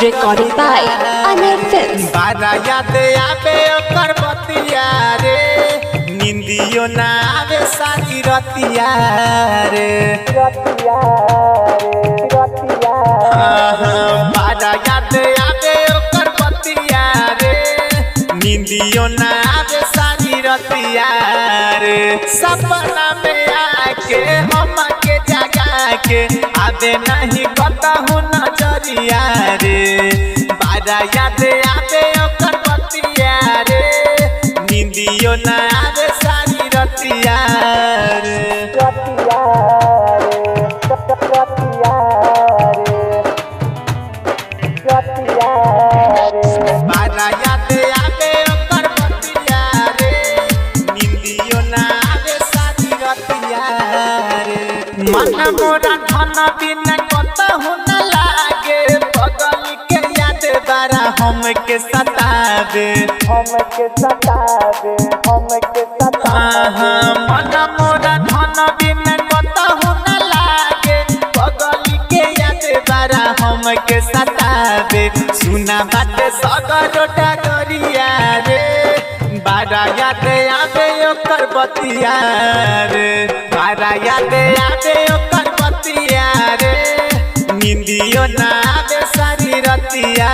Recorded by Anil Films. बारा याद आवे ओकर बतिया रे निंदियो ना आवे सारी रतिया रे बारा याद आवे ओकर बतिया रे निंदियो ना आवे सारी रतिया रे सपना में आके हम के जगा के आवे नहीं कतहु नजरिया रे बारा याद आवे ओकर बतिया रे निंदियो ना आवे सारी रतिया रे बारा याद आवे ओकर बतिया रे निंदियो ना आवे सारी रतिया रे मन मोरा धन बिना कतहु न लागे बगल के याद बारा हमके सतावे मन मोरा धन बिना कतहु न लागे बगल के याद बारा हमके सतावे सुना बाटे सगरोटा गरिया रे बारा याद आवे ओकर बतिया रे बारा याद आवे ओकर बतिया रे निंदियो ना आवे सारी रतिया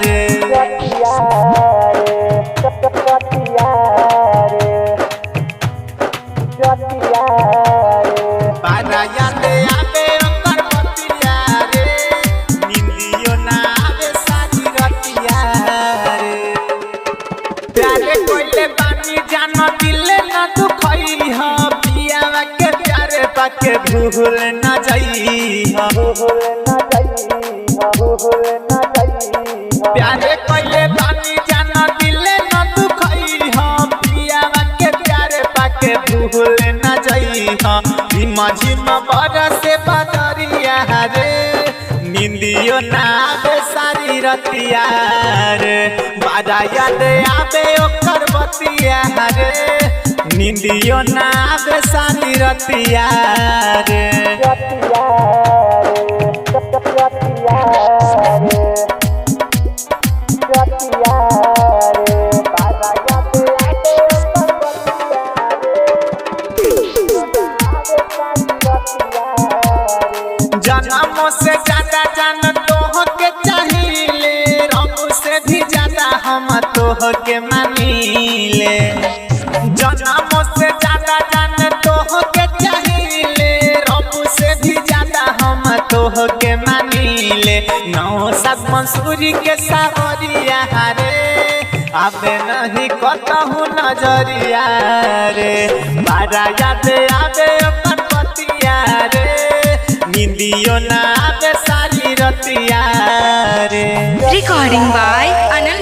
रे बारा याद आवे ओकर बतिया रे निंदियो ना आवे सारी रतिया रे प्यारे कोइले बानी जानो दिल न दुखई ह पियावा के प्यारे पाके भूल न जाई प्यारे कोइले बानी जानो दिल न दुखई ह पियावा के प्यारे पाके भूल न जाई ह झिमा बरसे बदरिया रे निंदियो ना आवे सारी रतिया रे बारा याद आवे ओकर बतिया रे निंदियो ना आवे सारी रतिया रे जन्मों से ज्यादा जान तोह के चाहिए रब से भी ज्यादा हम तोह के मानीले जन्मों से ज्यादा जान तोह के चाहिए रब से भी ज्यादा हम तोह के मानीले नौ सब मंसूरी के सावरिया रे आवे नहीं कतहु नजरिया रे बारा याद आवे ओकर बतिया रे निंदियो ना आवे सारी रतिया रे Recording by Anil